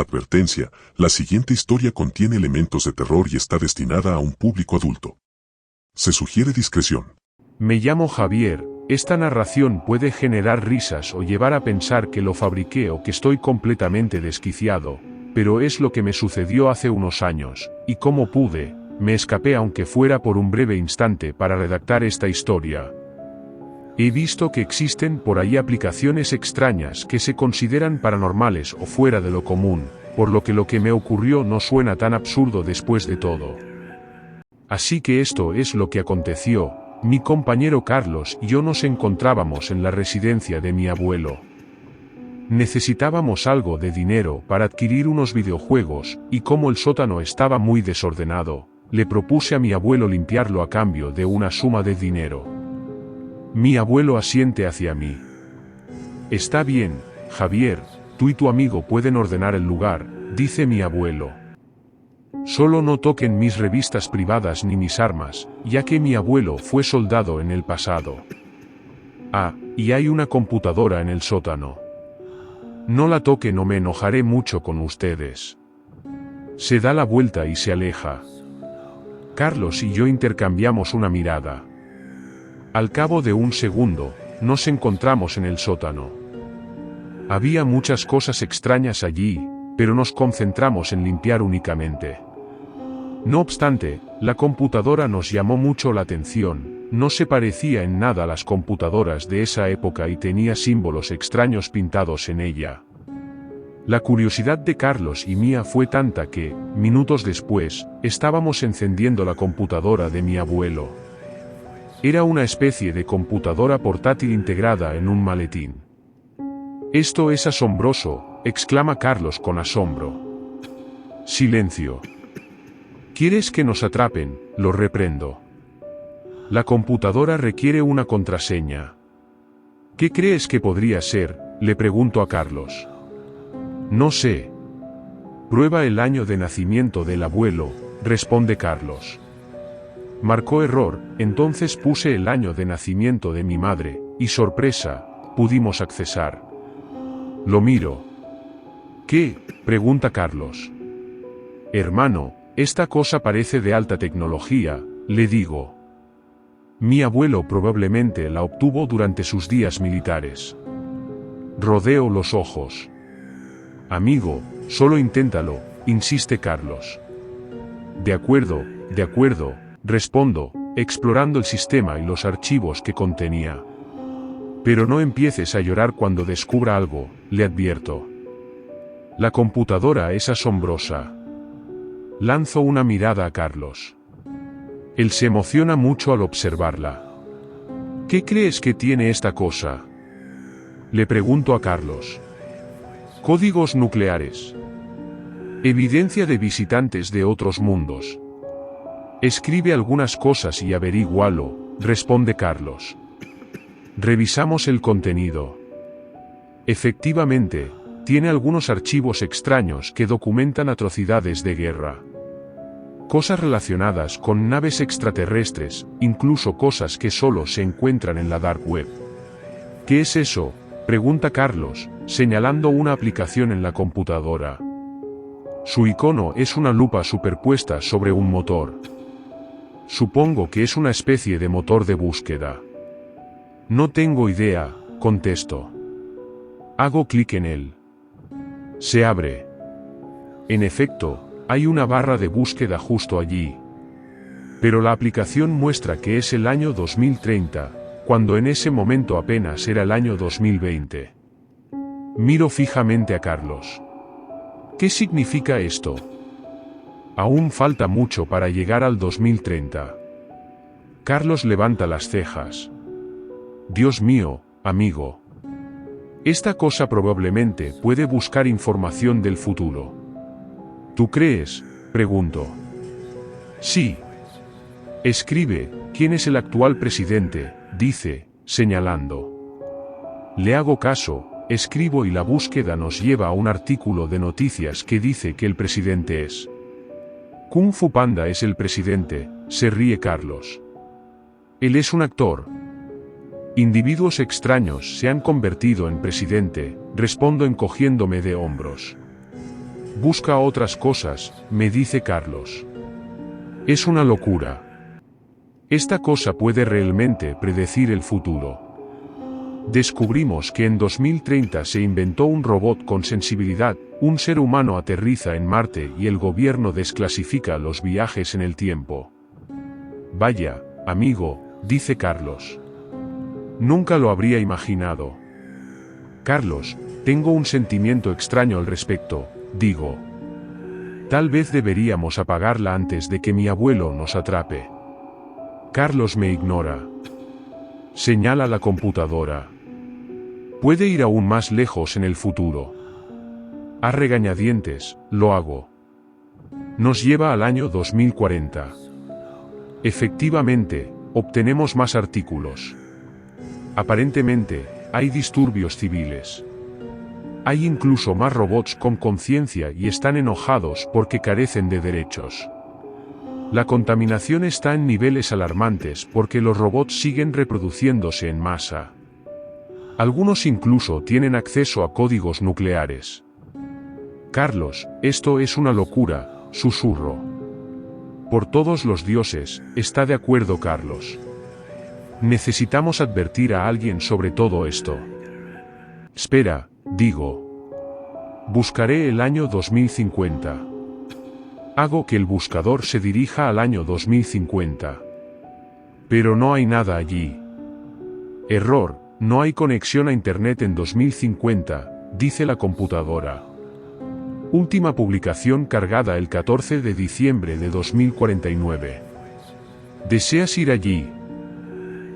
Advertencia, la siguiente historia contiene elementos de terror y está destinada a un público adulto. Se sugiere discreción. Me llamo Javier. Esta narración puede generar risas o llevar a pensar que lo fabriqué o que estoy completamente desquiciado, pero es lo que me sucedió hace unos años, y como pude, me escapé aunque fuera por un breve instante para redactar esta historia. He visto que existen por ahí aplicaciones extrañas que se consideran paranormales o fuera de lo común, por lo que me ocurrió no suena tan absurdo después de todo. Así que esto es lo que aconteció. Mi compañero Carlos y yo nos encontrábamos en la residencia de mi abuelo. Necesitábamos algo de dinero para adquirir unos videojuegos, y como el sótano estaba muy desordenado, le propuse a mi abuelo limpiarlo a cambio de una suma de dinero. Mi abuelo asiente hacia mí. Está bien, Javier, tú y tu amigo pueden ordenar el lugar, dice mi abuelo. Solo no toquen mis revistas privadas ni mis armas, ya que mi abuelo fue soldado en el pasado. Ah, y hay una computadora en el sótano. No la toquen o me enojaré mucho con ustedes. Se da la vuelta y se aleja. Carlos y yo intercambiamos una mirada. Al cabo de un segundo, nos encontramos en el sótano. Había muchas cosas extrañas allí, pero nos concentramos en limpiar únicamente. No obstante, la computadora nos llamó mucho la atención, no se parecía en nada a las computadoras de esa época y tenía símbolos extraños pintados en ella. La curiosidad de Carlos y mía fue tanta que, minutos después, estábamos encendiendo la computadora de mi abuelo. Era una especie de computadora portátil integrada en un maletín. «Esto es asombroso», exclama Carlos con asombro. Silencio. ¿Quieres que nos atrapen? Lo reprendo. La computadora requiere una contraseña. ¿Qué crees que podría ser? Le pregunto a Carlos. No sé. Prueba el año de nacimiento del abuelo, responde Carlos. Marcó error, entonces puse el año de nacimiento de mi madre, y sorpresa, pudimos accesar. Lo miro. ¿Qué? Pregunta Carlos. Hermano, esta cosa parece de alta tecnología, le digo. Mi abuelo probablemente la obtuvo durante sus días militares. Rodeo los ojos. Amigo, solo inténtalo, insiste Carlos. De acuerdo, respondo, explorando el sistema y los archivos que contenía. Pero no empieces a llorar cuando descubra algo, le advierto. La computadora es asombrosa. Lanzo una mirada a Carlos. Él se emociona mucho al observarla. ¿Qué crees que tiene esta cosa? Le pregunto a Carlos. Códigos nucleares. Evidencia de visitantes de otros mundos. Escribe algunas cosas y averígualo, responde Carlos. Revisamos el contenido. Efectivamente, tiene algunos archivos extraños que documentan atrocidades de guerra. Cosas relacionadas con naves extraterrestres, incluso cosas que solo se encuentran en la Dark Web. ¿Qué es eso? Pregunta Carlos, señalando una aplicación en la computadora. Su icono es una lupa superpuesta sobre un motor. Supongo que es una especie de motor de búsqueda. No tengo idea, contesto. Hago clic en él. Se abre. En efecto, hay una barra de búsqueda justo allí. Pero la aplicación muestra que es el año 2030, cuando en ese momento apenas era el año 2020. Miro fijamente a Carlos. ¿Qué significa esto? Aún falta mucho para llegar al 2030. Carlos levanta las cejas. Dios mío, amigo. Esta cosa probablemente puede buscar información del futuro. ¿Tú crees? Pregunto. Sí. Escribe, ¿quién es el actual presidente?, dice, señalando. Le hago caso, escribo y la búsqueda nos lleva a un artículo de noticias que dice que el presidente es. Kung Fu Panda es el presidente, se ríe Carlos. Él es un actor. Individuos extraños se han convertido en presidente, respondo encogiéndome de hombros. Busca otras cosas, me dice Carlos. Es una locura. Esta cosa puede realmente predecir el futuro. Descubrimos que en 2030 se inventó un robot con sensibilidad, un ser humano aterriza en Marte y el gobierno desclasifica los viajes en el tiempo. Vaya, amigo, dice Carlos. Nunca lo habría imaginado. Carlos, tengo un sentimiento extraño al respecto, digo. Tal vez deberíamos apagarla antes de que mi abuelo nos atrape. Carlos me ignora. Señala la computadora. Puede ir aún más lejos en el futuro. A regañadientes, lo hago. Nos lleva al año 2040. Efectivamente, obtenemos más artículos. Aparentemente, hay disturbios civiles. Hay incluso más robots con conciencia y están enojados porque carecen de derechos. La contaminación está en niveles alarmantes porque los robots siguen reproduciéndose en masa. Algunos incluso tienen acceso a códigos nucleares. Carlos, esto es una locura, susurro. Por todos los dioses, está de acuerdo Carlos. Necesitamos advertir a alguien sobre todo esto. Espera, digo. Buscaré el año 2050. Hago que el buscador se dirija al año 2050. Pero no hay nada allí. Error, no hay conexión a Internet en 2050, dice la computadora. Última publicación cargada el 14 de diciembre de 2049. ¿Deseas ir allí?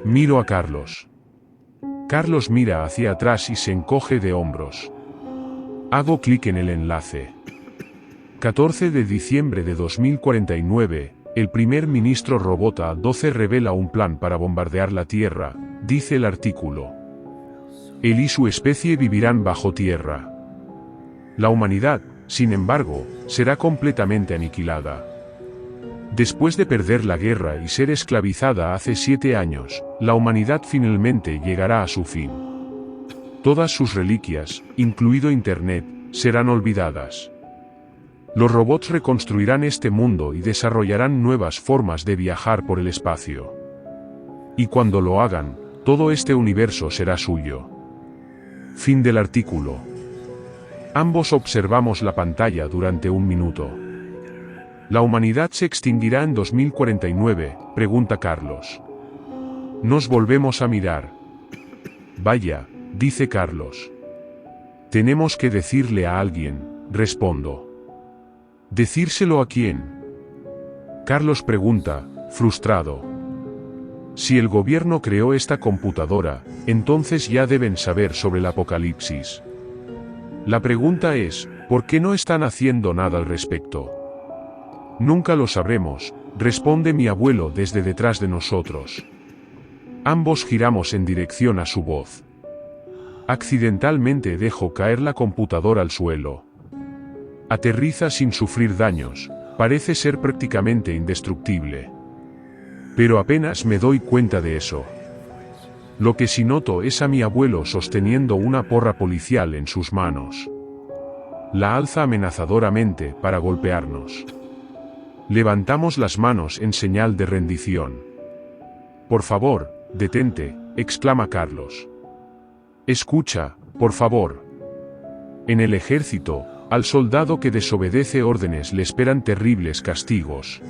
Miro a Carlos. Carlos mira hacia atrás y se encoge de hombros. Hago clic en el enlace. 14 de diciembre de 2049, el primer ministro Robota 12 revela un plan para bombardear la Tierra, dice el artículo. Él y su especie vivirán bajo tierra. La humanidad, sin embargo, será completamente aniquilada. Después de perder la guerra y ser esclavizada hace 7 años, la humanidad finalmente llegará a su fin. Todas sus reliquias, incluido Internet, serán olvidadas. Los robots reconstruirán este mundo y desarrollarán nuevas formas de viajar por el espacio. Y cuando lo hagan, todo este universo será suyo. Fin del artículo. Ambos observamos la pantalla durante un minuto. ¿La humanidad se extinguirá en 2049?, pregunta Carlos. Nos volvemos a mirar. Vaya, dice Carlos. Tenemos que decirle a alguien, respondo. ¿Decírselo a quién? Carlos pregunta, frustrado. Si el gobierno creó esta computadora, entonces ya deben saber sobre el apocalipsis. La pregunta es, ¿por qué no están haciendo nada al respecto? Nunca lo sabremos, responde mi abuelo desde detrás de nosotros. Ambos giramos en dirección a su voz. Accidentalmente dejo caer la computadora al suelo. Aterriza sin sufrir daños, parece ser prácticamente indestructible. Pero apenas me doy cuenta de eso. Lo que sí noto es a mi abuelo sosteniendo una porra policial en sus manos. La alza amenazadoramente para golpearnos. Levantamos las manos en señal de rendición. Por favor, detente, exclama Carlos. Escucha, por favor. En el ejército, al soldado que desobedece órdenes le esperan terribles castigos.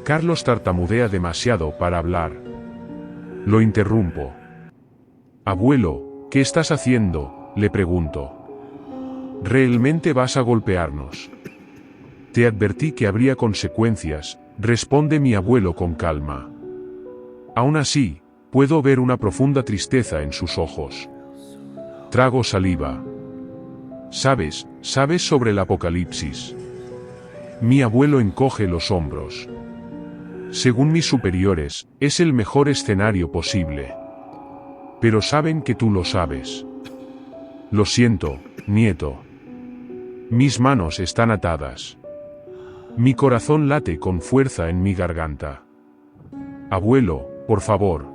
Carlos tartamudea demasiado para hablar. Lo interrumpo. Abuelo, ¿qué estás haciendo?, le pregunto. ¿Realmente vas a golpearnos? Te advertí que habría consecuencias, responde mi abuelo con calma. Aún así, puedo ver una profunda tristeza en sus ojos. Trago saliva. ¿Sabes sobre el apocalipsis? Mi abuelo encoge los hombros. Según mis superiores, es el mejor escenario posible. Pero saben que tú lo sabes. Lo siento, nieto. Mis manos están atadas. Mi corazón late con fuerza en mi garganta. Abuelo, por favor.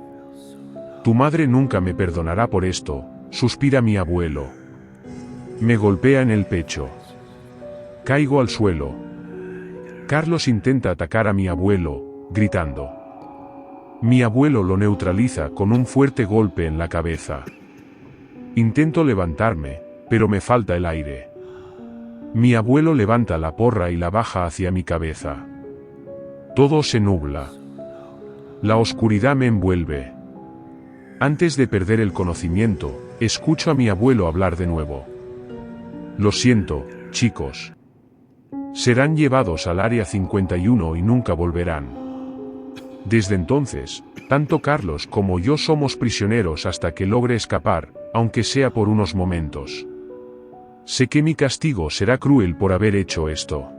Tu madre nunca me perdonará por esto, suspira mi abuelo. Me golpea en el pecho. Caigo al suelo. Carlos intenta atacar a mi abuelo, gritando. Mi abuelo lo neutraliza con un fuerte golpe en la cabeza. Intento levantarme, pero me falta el aire. Mi abuelo levanta la porra y la baja hacia mi cabeza. Todo se nubla. La oscuridad me envuelve. Antes de perder el conocimiento, escucho a mi abuelo hablar de nuevo. Lo siento, chicos. Serán llevados al Área 51 y nunca volverán. Desde entonces, tanto Carlos como yo somos prisioneros hasta que logre escapar, aunque sea por unos momentos. Sé que mi castigo será cruel por haber hecho esto.